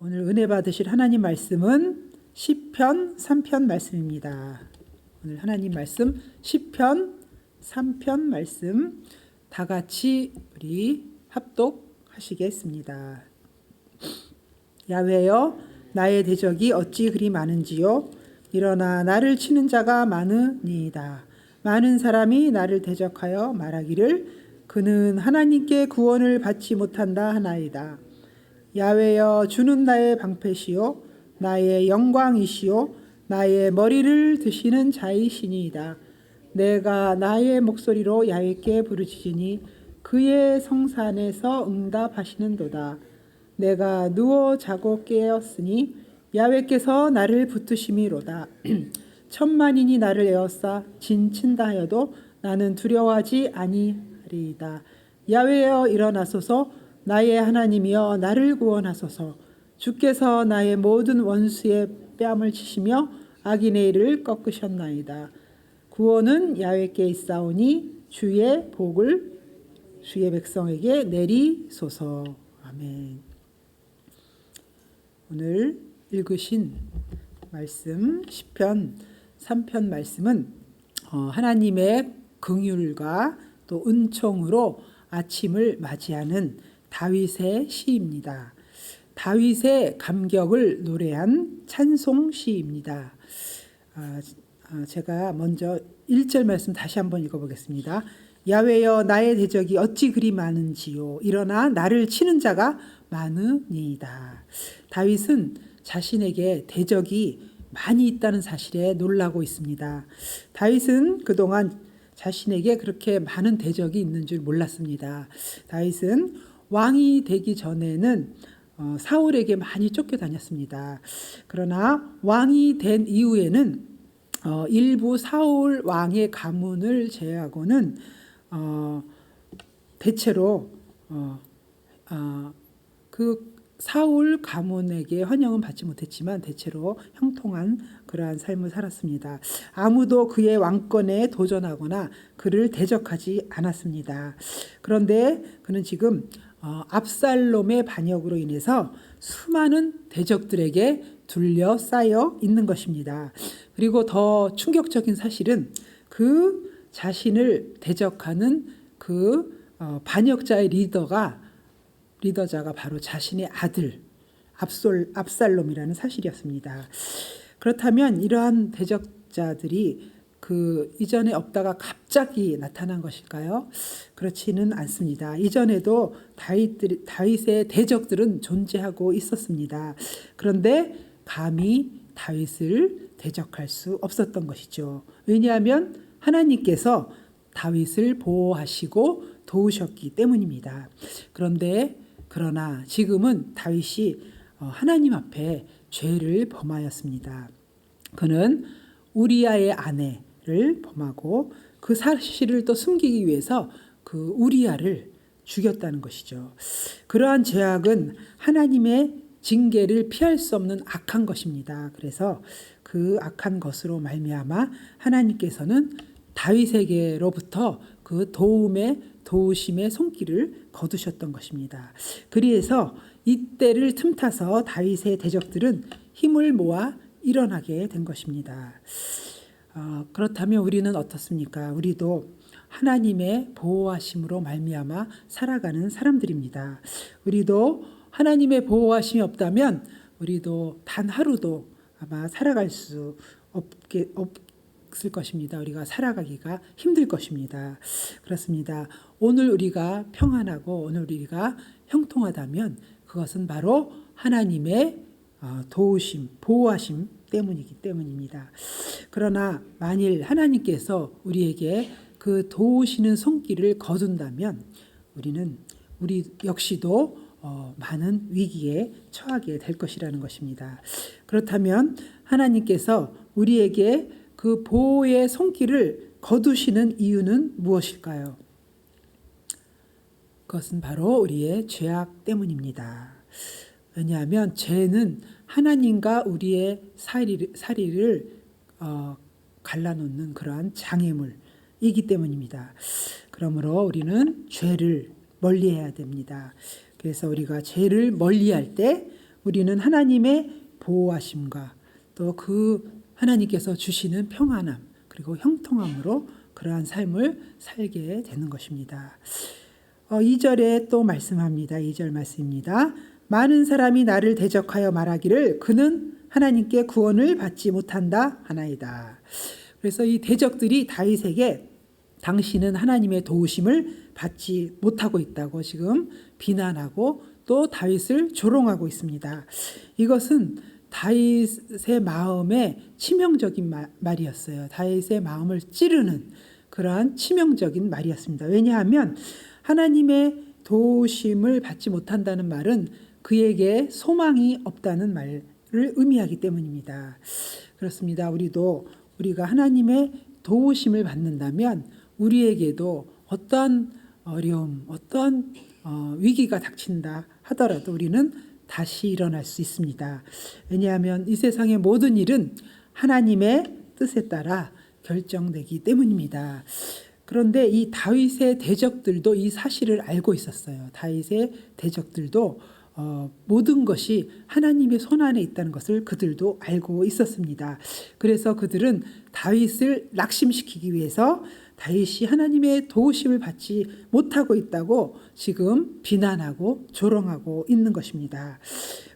오늘 은혜 받으실 하나님 말씀은 시편 3편 말씀입니다. 오늘 하나님 말씀 시편 3편 말씀 다 같이 우리 합독하시겠습니다. 야훼여, 나의 대적이 어찌 그리 많은지요. 일어나 나를 치는 자가 많으니이다. 많은 사람이 나를 대적하여 말하기를 그는 하나님께 구원을 받지 못한다 하나이다. 야훼여, 주는 나의 방패시요 나의 영광이시요 나의 머리를 드시는 자이시니이다. 내가 나의 목소리로 야훼께 부르짖으니 그의 성산에서 응답하시는도다. 내가 누워 자고 깨었으니 야훼께서 나를 붙드심이로다. 천만인이 나를 에워싸 진친다 하여도 나는 두려워하지 아니하리이다. 야훼여, 일어나소서. 나의 하나님이여, 나를 구원하소서. 주께서 나의 모든 원수의 뺨을 치시며 악인의 일을 꺾으셨나이다. 구원은 야훼께 있사오니 주의 복을 주의 백성에게 내리소서. 아멘. 오늘 읽으신 말씀 시편 3편 말씀은 하나님의 긍휼과 또 은총으로 아침을 맞이하는 다윗의 시입니다. 다윗의 감격을 노래한 찬송 시입니다. 제가 먼저 1절 말씀 다시 한번 읽어보겠습니다. 야훼여, 나의 대적이 어찌 그리 많은지요. 일어나 나를 치는 자가 많으니이다. 다윗은 자신에게 대적이 많이 있다는 사실에 놀라고 있습니다. 다윗은 그동안 자신에게 그렇게 많은 대적이 있는 줄 몰랐습니다. 다윗은 왕이 되기 전에는 사울에게 많이 쫓겨다녔습니다. 그러나 왕이 된 이후에는 일부 사울 왕의 가문을 제외하고는 대체로 그 사울 가문에게 환영은 받지 못했지만 대체로 형통한 그러한 삶을 살았습니다. 아무도 그의 왕권에 도전하거나 그를 대적하지 않았습니다. 그런데 그는 지금 압살롬의 반역으로 인해서 수많은 대적들에게 둘러싸여 있는 것입니다. 그리고 더 충격적인 사실은 그 자신을 대적하는 그 반역자의 리더자가 바로 자신의 아들 압살롬이라는 사실이었습니다. 그렇다면 이러한 대적자들이 그 이전에 없다가 갑자기 나타난 것일까요? 그렇지는 않습니다. 이전에도 다윗의 대적들은 존재하고 있었습니다. 그런데 감히 다윗을 대적할 수 없었던 것이죠. 왜냐하면 하나님께서 다윗을 보호하시고 도우셨기 때문입니다. 그러나 지금은 다윗이 하나님 앞에 죄를 범하였습니다. 그는 우리아의 아내를 범하고 그 사실을 또 숨기기 위해서 그 우리아를 죽였다는 것이죠. 그러한 죄악은 하나님의 징계를 피할 수 없는 악한 것입니다. 그래서 그 악한 것으로 말미암아 하나님께서는 다윗에게로부터 그 도우심의 손길을 거두셨던 것입니다. 그래서 이때를 틈타서 다윗의 대적들은 힘을 모아 일어나게 된 것입니다. 그렇다면 우리는 어떻습니까? 우리도 하나님의 보호하심으로 말미암아 살아가는 사람들입니다. 우리도 하나님의 보호하심이 없다면 우리도 단 하루도 아마 살아갈 수 없을 것입니다. 우리가 살아가기가 힘들 것입니다. 그렇습니다. 오늘 우리가 평안하고 오늘 우리가 형통하다면 그것은 바로 하나님의 도우심, 보호하심 때문이기 때문입니다. 그러나 만일 하나님께서 우리에게 그 도우시는 손길을 거둔다면 우리 역시도 많은 위기에 처하게 될 것이라는 것입니다. 그렇다면 하나님께서 우리에게 그 보호의 손길을 거두시는 이유는 무엇일까요? 그것은 바로 우리의 죄악 때문입니다. 왜냐하면 죄는 하나님과 우리의 사리를 갈라놓는 그러한 장애물이기 때문입니다. 그러므로 우리는 죄를 멀리해야 됩니다. 그래서 우리가 죄를 멀리할 때 우리는 하나님의 보호하심과 또 그 하나님께서 주시는 평안함 그리고 형통함으로 그러한 삶을 살게 되는 것입니다. 2절에 또 말씀합니다. 2절 말씀입니다. 많은 사람이 나를 대적하여 말하기를 그는 하나님께 구원을 받지 못한다 하나이다. 그래서 이 대적들이 다윗에게 당신은 하나님의 도우심을 받지 못하고 있다고 지금 비난하고 또 다윗을 조롱하고 있습니다. 이것은 다윗의 마음에 치명적인 말이었어요. 다윗의 마음을 찌르는 그러한 치명적인 말이었습니다. 왜냐하면 하나님의 도우심을 받지 못한다는 말은 그에게 소망이 없다는 말을 의미하기 때문입니다. 그렇습니다. 우리가 하나님의 도우심을 받는다면 우리에게도 어떤 어려움, 어떤 위기가 닥친다 하더라도 우리는 다시 일어날 수 있습니다. 왜냐하면 이 세상의 모든 일은 하나님의 뜻에 따라 결정되기 때문입니다. 그런데 이 다윗의 대적들도 이 사실을 알고 있었어요. 다윗의 대적들도 모든 것이 하나님의 손안에 있다는 것을 그들도 알고 있었습니다. 그래서 그들은 다윗을 낙심시키기 위해서 다윗이 하나님의 도우심을 받지 못하고 있다고 지금 비난하고 조롱하고 있는 것입니다.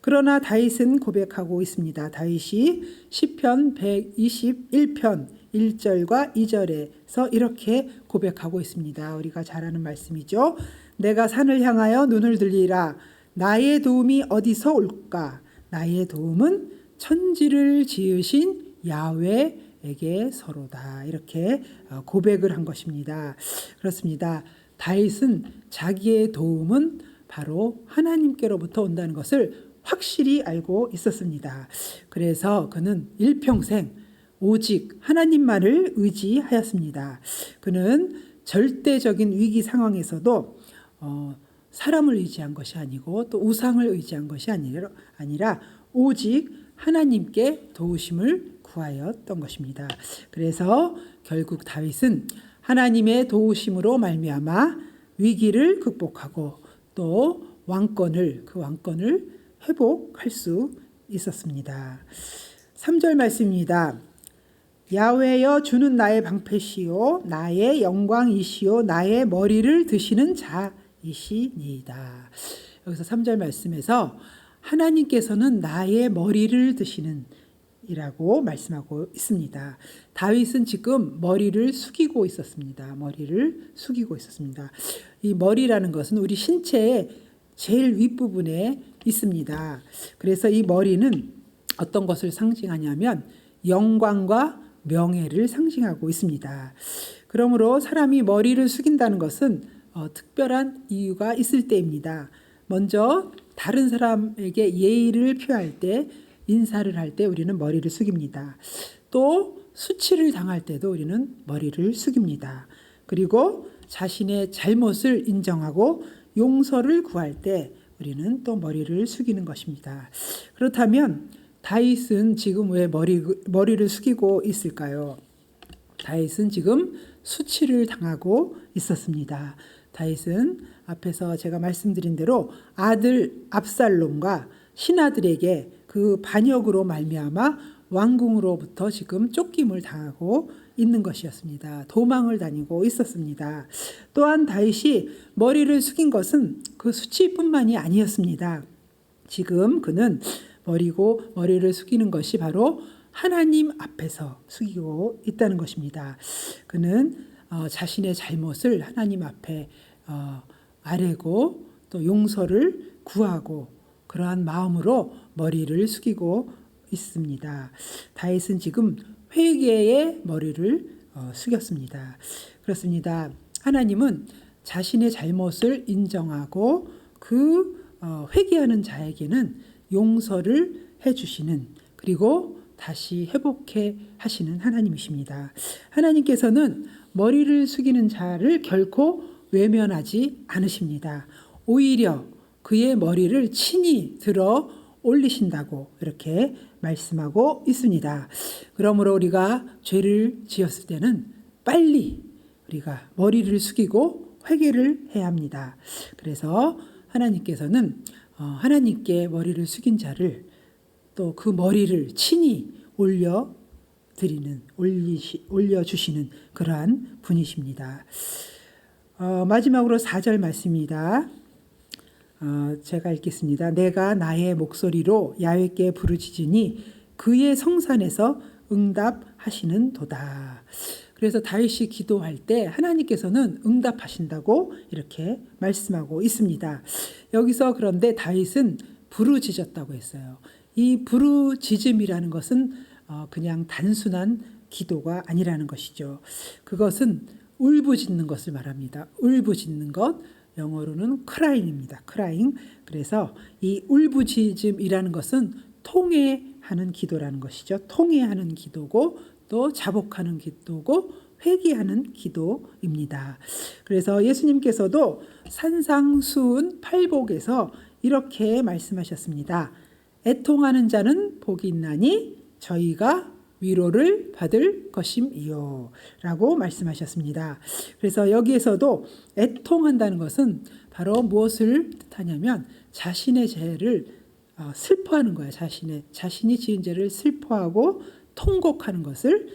그러나 다윗은 고백하고 있습니다. 다윗이 시편 121편 1절과 2절에서 이렇게 고백하고 있습니다. 우리가 잘 아는 말씀이죠. 내가 산을 향하여 눈을 들리라. 나의 도움이 어디서 올까? 나의 도움은 천지를 지으신 야훼에게서로다. 이렇게 고백을 한 것입니다. 그렇습니다. 다윗은 자기의 도움은 바로 하나님께로부터 온다는 것을 확실히 알고 있었습니다. 그래서 그는 일평생 오직 하나님만을 의지하였습니다. 그는 절대적인 위기 상황에서도 사람을 의지한 것이 아니고 또 우상을 의지한 것이 아니라 오직 하나님께 도우심을 구하였던 것입니다. 그래서 결국 다윗은 하나님의 도우심으로 말미암아 위기를 극복하고 또 그 왕권을 회복할 수 있었습니다. 3절 말씀입니다. 야훼여 주는 나의 방패시요 나의 영광이시요 나의 머리를 드시는 자이시니이다. 여기서 3절 말씀에서 하나님께서는 나의 머리를 드시는 이라고 말씀하고 있습니다. 다윗은 지금 머리를 숙이고 있었습니다. 머리를 숙이고 있었습니다. 이 머리라는 것은 우리 신체의 제일 윗부분에 있습니다. 그래서 이 머리는 어떤 것을 상징하냐면 영광과 명예를 상징하고 있습니다. 그러므로 사람이 머리를 숙인다는 것은 특별한 이유가 있을 때입니다. 먼저 다른 사람에게 예의를 표할 때, 인사를 할 때 우리는 머리를 숙입니다. 또 수치를 당할 때도 우리는 머리를 숙입니다. 그리고 자신의 잘못을 인정하고 용서를 구할 때 우리는 또 머리를 숙이는 것입니다. 그렇다면 다윗은 지금 왜 머리를 숙이고 있을까요? 다윗은 지금 수치를 당하고 있었습니다. 다윗은 앞에서 제가 말씀드린 대로 아들 압살롬과 신하들에게 그 반역으로 말미암아 왕궁으로부터 지금 쫓김을 당하고 있는 것이었습니다. 도망을 다니고 있었습니다. 또한 다윗이 머리를 숙인 것은 그 수치뿐만이 아니었습니다. 지금 그는 머리를 숙이는 것이 바로 하나님 앞에서 숙이고 있다는 것입니다. 그는 자신의 잘못을 하나님 앞에 아뢰고 또 용서를 구하고 그러한 마음으로 머리를 숙이고 있습니다. 다윗은 지금 회개의 머리를 숙였습니다. 그렇습니다. 하나님은 자신의 잘못을 인정하고 그 회개하는 자에게는 용서를 해주시는 그리고 다시 회복해 하시는 하나님이십니다. 하나님께서는 머리를 숙이는 자를 결코 외면하지 않으십니다. 오히려 그의 머리를 친히 들어 올리신다고 이렇게 말씀하고 있습니다. 그러므로 우리가 죄를 지었을 때는 빨리 우리가 머리를 숙이고 회개를 해야 합니다. 그래서 하나님께서는 하나님께 머리를 숙인 자를 또 그 머리를 친히 올려주시는 그러한 분이십니다. 마지막으로 4절 말씀입니다. 제가 읽겠습니다. 내가 나의 목소리로 야훼께 부르짖으니 그의 성산에서 응답하시는 도다. 그래서 다윗이 기도할 때 하나님께서는 응답하신다고 이렇게 말씀하고 있습니다. 여기서 그런데 다윗은 부르짖었다고 했어요. 이 부르짖음이라는 것은 그냥 단순한 기도가 아니라는 것이죠. 그것은 울부짖는 것을 말합니다. 울부짖는 것, 영어로는 crying입니다. crying. 그래서 이 울부짖음이라는 것은 통회하는 기도라는 것이죠. 통회하는 기도고 또 자복하는 기도고 회개하는 기도입니다. 그래서 예수님께서도 산상수훈 팔복에서 이렇게 말씀하셨습니다. 애통하는 자는 복이 있나니 저희가 위로를 받을 것임이요 라고 말씀하셨습니다. 그래서 여기에서도 애통한다는 것은 바로 무엇을 뜻하냐면 자신의 죄를 슬퍼하는 거예요. 자신이 지은 죄를 슬퍼하고 통곡하는 것을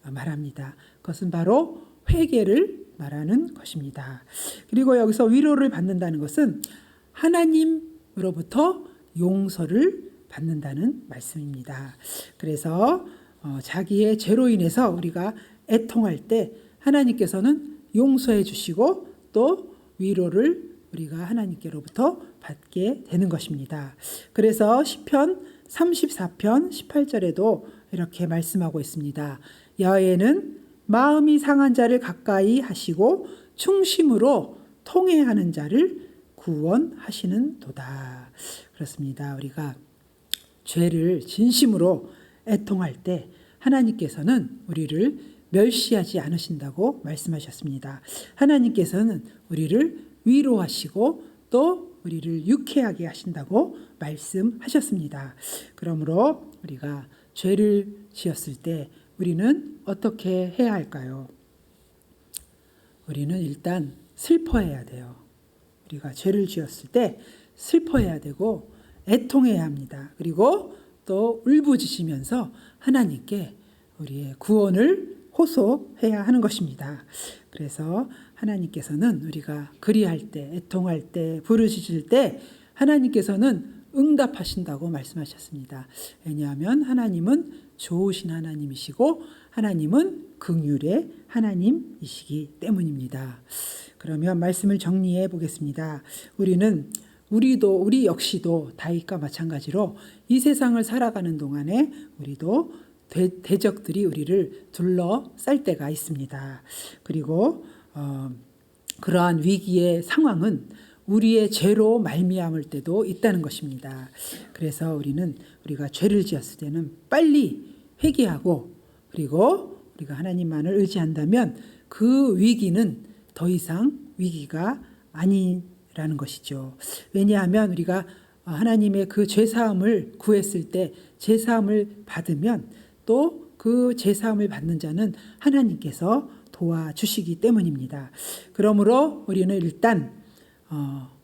말합니다. 그것은 바로 회개를 말하는 것입니다. 그리고 여기서 위로를 받는다는 것은 하나님으로부터 용서를 받는다는 말씀입니다. 그래서 자기의 죄로 인해서 우리가 애통할 때 하나님께서는 용서해 주시고 또 위로를 우리가 하나님께로부터 받게 되는 것입니다. 그래서 시편 34편 18절에도 이렇게 말씀하고 있습니다. 여호와는 마음이 상한 자를 가까이 하시고 충심으로 통회하는 자를 구원하시는 도다. 그렇습니다. 우리가 죄를 진심으로 애통할 때 하나님께서는 우리를 멸시하지 않으신다고 말씀하셨습니다. 하나님께서는 우리를 위로하시고 또 우리를 유쾌하게 하신다고 말씀하셨습니다. 그러므로 우리가 죄를 지었을 때 우리는 어떻게 해야 할까요? 우리는 일단 슬퍼해야 돼요. 우리가 죄를 지었을 때 슬퍼해야 되고 애통해야 합니다. 그리고 또 울부짖으면서 하나님께 우리의 구원을 호소해야 하는 것입니다. 그래서 하나님께서는 우리가 그리할 때, 애통할 때, 부르짖을 때 하나님께서는 응답하신다고 말씀하셨습니다. 왜냐하면 하나님은 좋으신 하나님이시고 하나님은 긍휼의 하나님이시기 때문입니다. 그러면 말씀을 정리해 보겠습니다. 우리 역시도 다윗과 마찬가지로 이 세상을 살아가는 동안에 우리도 대적들이 우리를 둘러쌀 때가 있습니다. 그리고 그러한 위기의 상황은 우리의 죄로 말미암을 때도 있다는 것입니다. 그래서 우리가 죄를 지었을 때는 빨리 회개하고 그리고 우리가 하나님만을 의지한다면 그 위기는 더 이상 위기가 아니라는 것이죠. 왜냐하면 우리가 하나님의 그 죄사함을 구했을 때 죄사함을 받으면 또 그 죄사함을 받는 자는 하나님께서 도와주시기 때문입니다. 그러므로 우리는 일단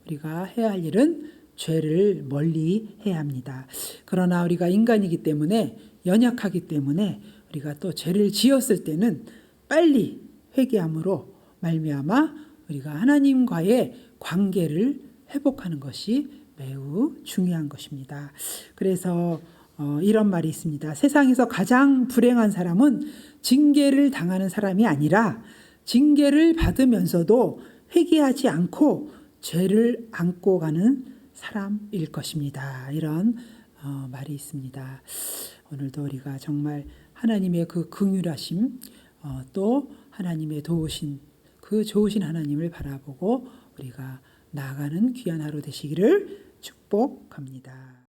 우리가 해야 할 일은 죄를 멀리 해야 합니다. 그러나 우리가 인간이기 때문에 연약하기 때문에 우리가 또 죄를 지었을 때는 빨리 회개함으로 말미암아 우리가 하나님과의 관계를 회복하는 것이 매우 중요한 것입니다. 그래서 이런 말이 있습니다. 세상에서 가장 불행한 사람은 징계를 당하는 사람이 아니라 징계를 받으면서도 회개하지 않고 죄를 안고 가는 사람일 것입니다. 이런 말이 있습니다. 오늘도 우리가 정말 하나님의 그 긍휼하심 또 하나님의 도우신 그 좋으신 하나님을 바라보고 우리가 나아가는 귀한 하루 되시기를 축복합니다.